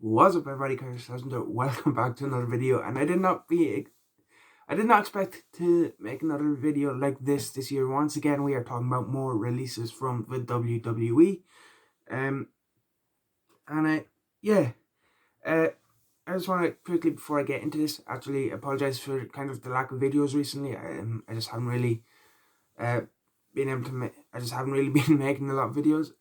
What's up, everybody? Welcome back to another video. And I did not expect to make another video like this year. Once again, we are talking about more releases from the WWE. Um, and yeah, I just want to quickly, before I get into this, actually apologize for kind of the lack of videos recently. I just haven't really been able to I just haven't really been making a lot of videos.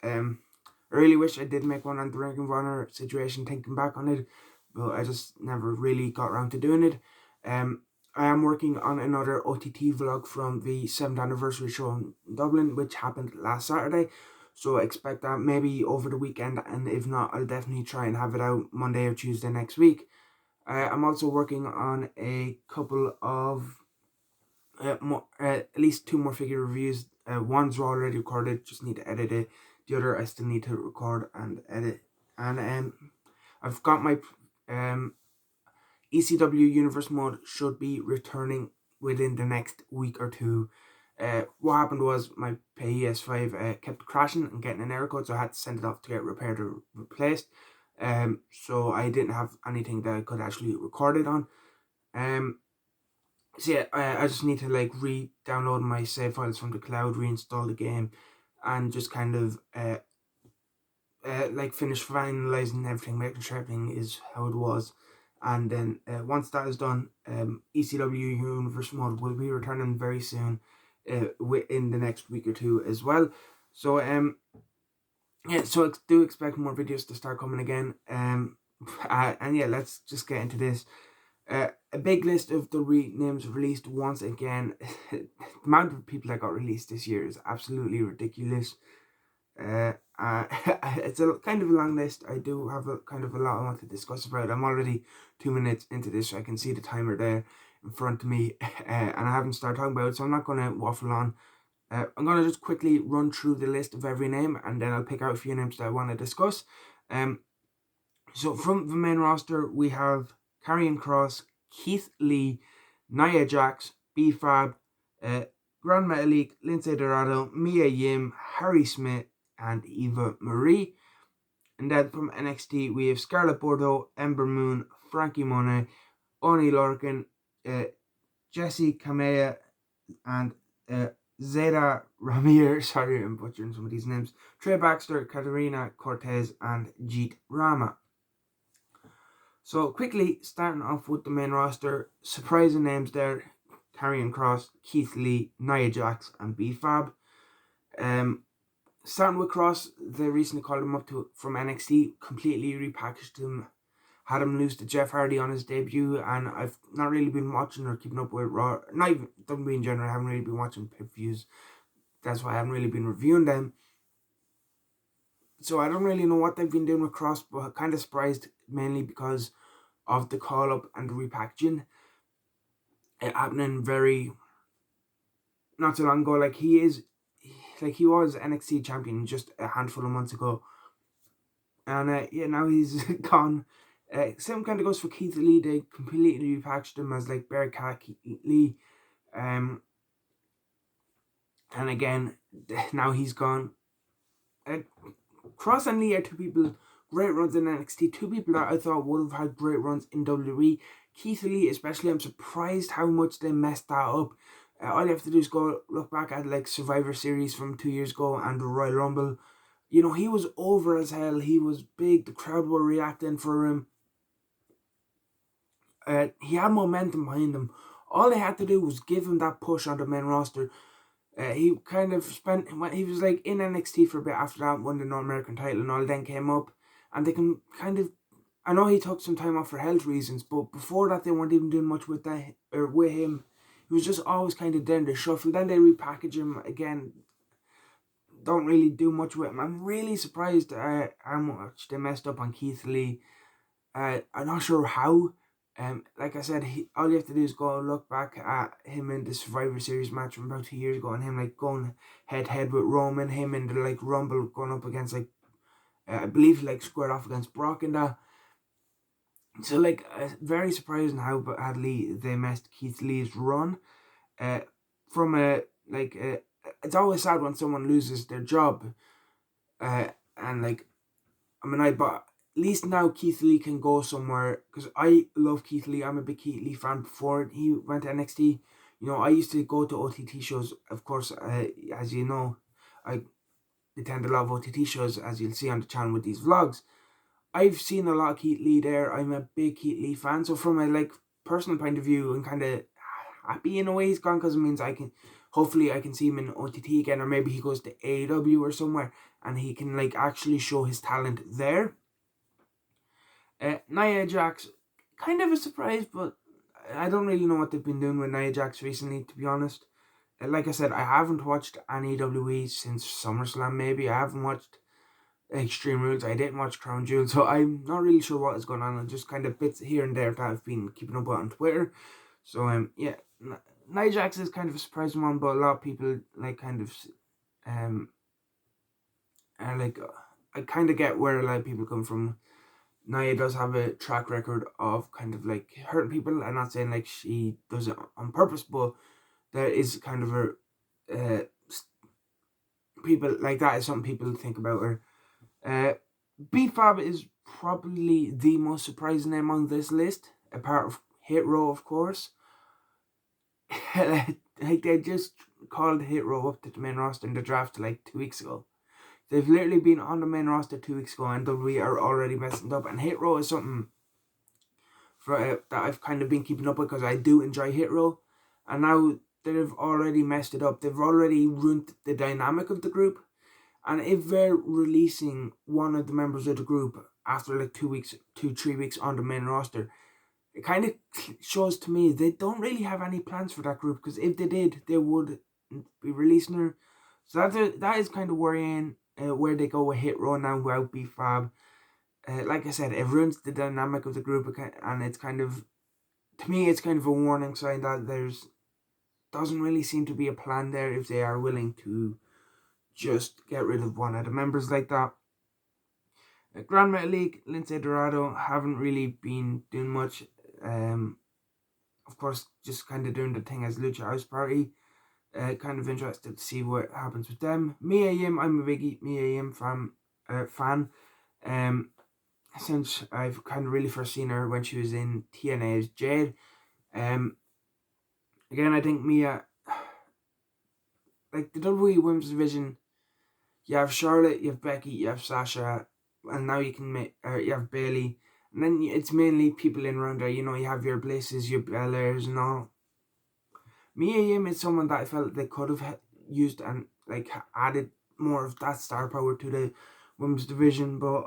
I really wish I did make one on the Ring of Honor situation, thinking back on it, but I just never really got around to doing it. I am working on another OTT vlog from the 7th anniversary show in Dublin, which happened last Saturday. So expect that maybe over the weekend, and if not, I'll definitely try and have it out Monday or Tuesday next week. I'm also working on a couple of at least 2 more figure reviews. One's already recorded, just need to edit it. The other I still need to record and edit. And I've got my ECW Universe mode should be returning within the next week or two. What happened was my PS5 kept crashing and getting an error code, so I had to send it off to get repaired or replaced. So I didn't have anything that I could actually record it on. So yeah, I just need to like re-download my save files from the cloud, reinstall the game, and just kind of like finish finalizing everything, making sure everything is how it was. And then once that is done, ECW Universe mode will be returning very soon, within the next week or two as well. So yeah, so do expect more videos to start coming again. And yeah, let's just get into this. A big list of the names released once again. The amount of people that got released this year is absolutely ridiculous. It's a kind of a long list. I do have a kind of a lot I want to discuss about. I'm already 2 minutes into this, so I can see the timer there in front of me, and I haven't started talking about it, so I'm not going to waffle on. I'm going to just quickly run through the list of every name, and then I'll pick out a few names that I want to discuss. So from the main roster, we have Karrion Kross, Keith Lee, Nia Jax, B-Fab, Grand Metalik, Lindsay Dorado, Mia Yim, Harry Smith, and Eva Marie. And then from NXT, we have Scarlet Bordeaux, Ember Moon, Frankie Monet, Oni Lorcan, Jesse Kamea, and Zeta Ramir. Sorry, I'm butchering some of these names. Trey Baxter, Katarina Cortez, and Jeet Rama. So quickly, starting off with the main roster, surprising names there: Karrion Kross, Keith Lee, Nia Jax, and B-Fab. Starting with Kross, they recently called him up from NXT, completely repackaged him, had him lose to Jeff Hardy on his debut, and I've not really been watching or keeping up with Raw. Not even WWE in general. I haven't really been watching pay-per-views. That's why I haven't really been reviewing them. So I don't really know what they've been doing with Kross, but kind of surprised, mainly because of the call up and the repackaging. It happening very not too long ago. Like he was NXT champion just a handful of months ago, and yeah, now he's gone. Same kind of goes for Keith Lee. They completely repackaged him as like Bearcat Keith Lee, and again now he's gone. Kross and Lee are two people, great runs in NXT, two people that I thought would have had great runs in WWE. Keith Lee especially, I'm surprised how much they messed that up. All you have to do is go look back at like Survivor Series from 2 years ago and the Royal Rumble. You know, he was over as hell. He was big. The crowd were reacting for him. He had momentum behind him. All they had to do was give him that push on the main roster. He kind of he was like in NXT for a bit after that, won the North American title and all, then came up, and they can kind of, I know he took some time off for health reasons, but before that they weren't even doing much with that, or with him. He was just always kind of there in the shuffle. Then they repackage him again, don't really do much with him. I'm really surprised how much they messed up on Keith Lee. I'm not sure how. Like I said, all you have to do is go look back at him in the Survivor Series match from about 2 years ago, and him like going head to head with Roman, him in the like Rumble going up against like I believe like squared off against Brock and that. So like very surprising how badly they messed Keith Lee's run. From a like it's always sad when someone loses their job, and like I mean least now Keith Lee can go somewhere, because I love Keith Lee. I'm a big Keith Lee fan. Before he went to NXT, I used to go to OTT shows. Of course, as you know, I attend a lot of OTT shows, as you'll see on the channel with these vlogs. I've seen a lot of Keith Lee there. I'm a big Keith Lee fan. So from a personal point of view, I'm kind of happy in a way he's gone, because it means hopefully I can see him in OTT again, or maybe he goes to AEW or somewhere and he can actually show his talent there. Nia Jax, kind of a surprise, but I don't really know what they've been doing with Nia Jax recently, to be honest. Like I said, I haven't watched any WWE since SummerSlam, maybe. I haven't watched Extreme Rules. I didn't watch Crown Jewel, so I'm not really sure what is going on. And just kind of bits here and there that I've been keeping up with on Twitter. So, yeah, Nia Jax is kind of a surprising one, but a lot of people, I kind of get where a lot of people come from. Nia does have a track record of kind of hurting people. I'm not saying she does it on purpose, but there is kind of a people that is something people think about her. B-Fab is probably the most surprising name on this list, apart of Hit Row, of course. They just called Hit Row up to the main roster in the draft 2 weeks ago. They've literally been on the main roster 2 weeks ago, and WWE are already messing up. And Hit Row is something that I've kind of been keeping up with, because I do enjoy Hit Row. And now they've already messed it up. They've already ruined the dynamic of the group. And if they're releasing one of the members of the group after 3 weeks on the main roster, it kind of shows to me they don't really have any plans for that group, because if they did, they would be releasing her. So that is kind of worrying where they go with Hit Row now without B-Fab. Like I said, it ruins the dynamic of the group, and it's kind of, to me, it's kind of a warning sign that doesn't really seem to be a plan there if they are willing to just get rid of one of the members like that. Grand Metalik, Lince Dorado haven't really been doing much. Of course, just kind of doing the thing as Lucha House Party. Kind of interested to see what happens with them. Mia Yim, I'm a big Mia Yim fan. Since I've kind of really first seen her when she was in TNA as Jade. Again, I think Mia, the WWE Women's Division, you have Charlotte, you have Becky, you have Sasha, and now you have Bayley. And then it's mainly people in around there. You have your Blazes, your Belairs and all. Mia Yim is someone that I felt they could have used and added more of that star power to the women's division, but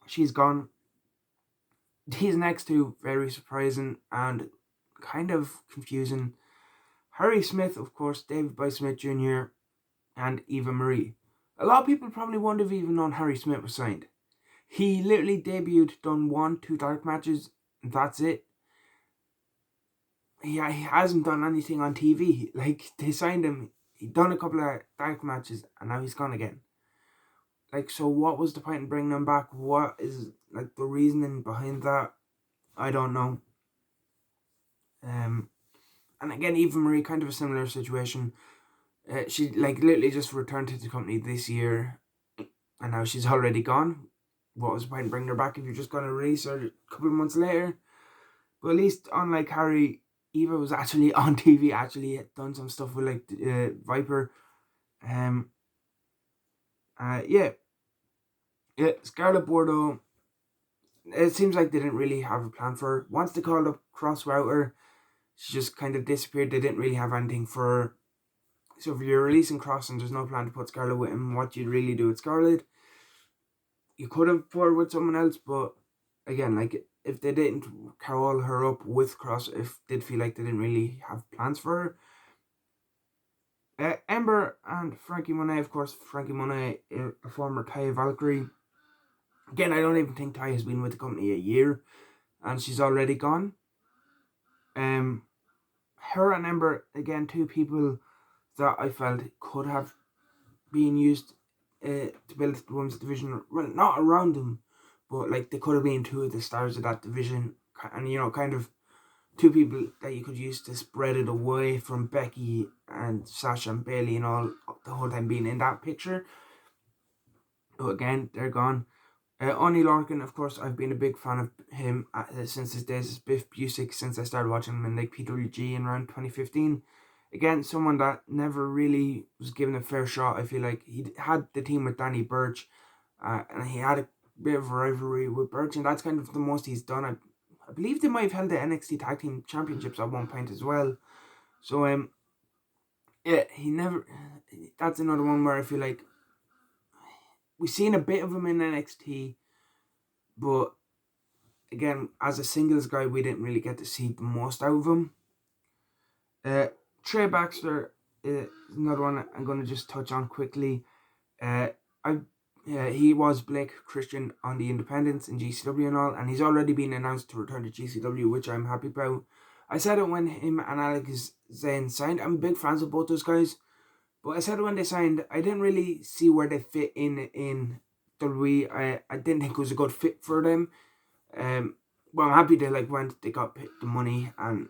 she's gone. These next two, very surprising and kind of confusing. Harry Smith, of course, David Boy Smith Jr., and Eva Marie. A lot of people probably wouldn't have even known Harry Smith was signed. He literally debuted, done 1-2 dark matches, and that's it. He hasn't done anything on TV. They signed him, he done a couple of dark matches, and now he's gone again. So what was the point in bringing him back? What is the reasoning behind that? I don't know. And again, Eva Marie, kind of a similar situation. She literally just returned to the company this year, and now she's already gone. What was the point in bringing her back if you're just going to release her a couple of months later? But at least, unlike Harry, Eva was actually on TV, actually done some stuff with Viper. Scarlet Bordeaux, it seems like they didn't really have a plan for her. Once they called up Cross Router, she just kind of disappeared. They didn't really have anything for her. So if you're releasing Cross and there's no plan to put Scarlet with him, what do you really do with Scarlet? You could have put her with someone else, but again, if they didn't call her up with Cross, if they feel like they didn't really have plans for her. Ember and Frankie Monet, of course. Frankie Monet, a former Taya Valkyrie. Again, I don't even think Taya has been with the company a year, and she's already gone. Her and Ember, again, two people that I felt could have been used to build the women's division. Well, not around them, but they could have been two of the stars of that division, and kind of two people that you could use to spread it away from Becky and Sasha and Bayley and all the whole time being in that picture. But again, they're gone. Oney Lorcan, of course, I've been a big fan of him since his days as Biff Busick, since I started watching him in like PWG in around 2015. Again, someone that never really was given a fair shot. I feel like he had the team with Danny Burch, and he had a bit of a rivalry with Burch, and that's kind of the most he's done. I believe they might have held the NXT Tag Team Championships at one point as well. So yeah, he never. That's another one where I feel like we've seen a bit of him in NXT, but again, as a singles guy, we didn't really get to see the most out of him. Trey Baxter is another one I'm going to just touch on quickly. He was Blake Christian on the Independents in GCW and all, and he's already been announced to return to GCW, which I'm happy about. I said it when him and Alex Zane signed. I'm big fans of both those guys, but I said it when they signed. I didn't really see where they fit in WWE. I didn't think it was a good fit for them. Well, I'm happy they got the money, and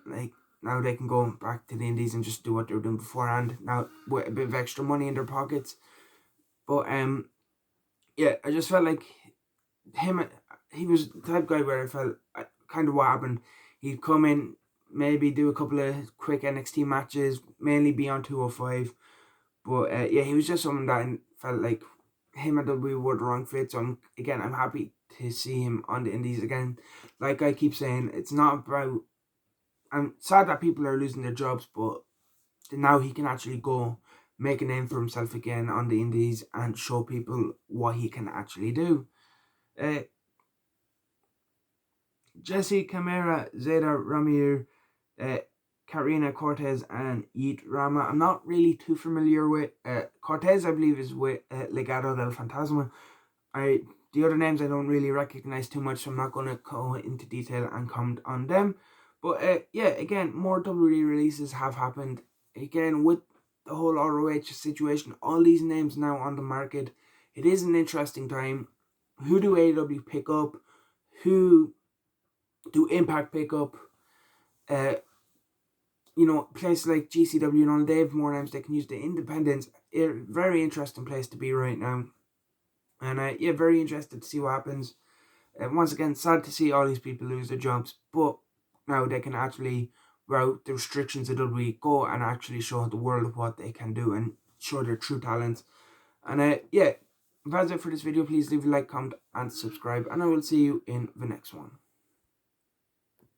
now they can go back to the Indies and just do what they were doing beforehand. Now with a bit of extra money in their pockets, but yeah, I just felt like he was the type of guy where I felt kind of what happened. He'd come in, maybe do a couple of quick NXT matches, mainly be on 205. But yeah, he was just someone that I felt like him and WWE were the wrong fit. So I'm happy to see him on the Indies again. Like I keep saying, it's not about. I'm sad that people are losing their jobs, but now he can actually go make a name for himself again on the Indies and show people what he can actually do. Jesse Camara, Zeta Ramir, Karina Cortez, and Yeet Rama. I'm not really too familiar with Cortez. I believe is with Legado del Fantasma. The other names I don't really recognize too much, so I'm not going to go into detail and comment on them. But yeah, again, more WWE releases have happened. Again, with the whole ROH situation, all these names now on the market, it is an interesting time. Who do AEW pick up? Who do Impact pick up? Places like GCW and all, they have more names they can use. The independents, a very interesting place to be right now. And yeah, very interested to see what happens. Once again, sad to see all these people lose their jobs, but now they can actually, without the restrictions of WWE, go and actually show the world what they can do and show their true talents. And yeah, if that's it for this video, please leave a like, comment, and subscribe, and I will see you in the next one.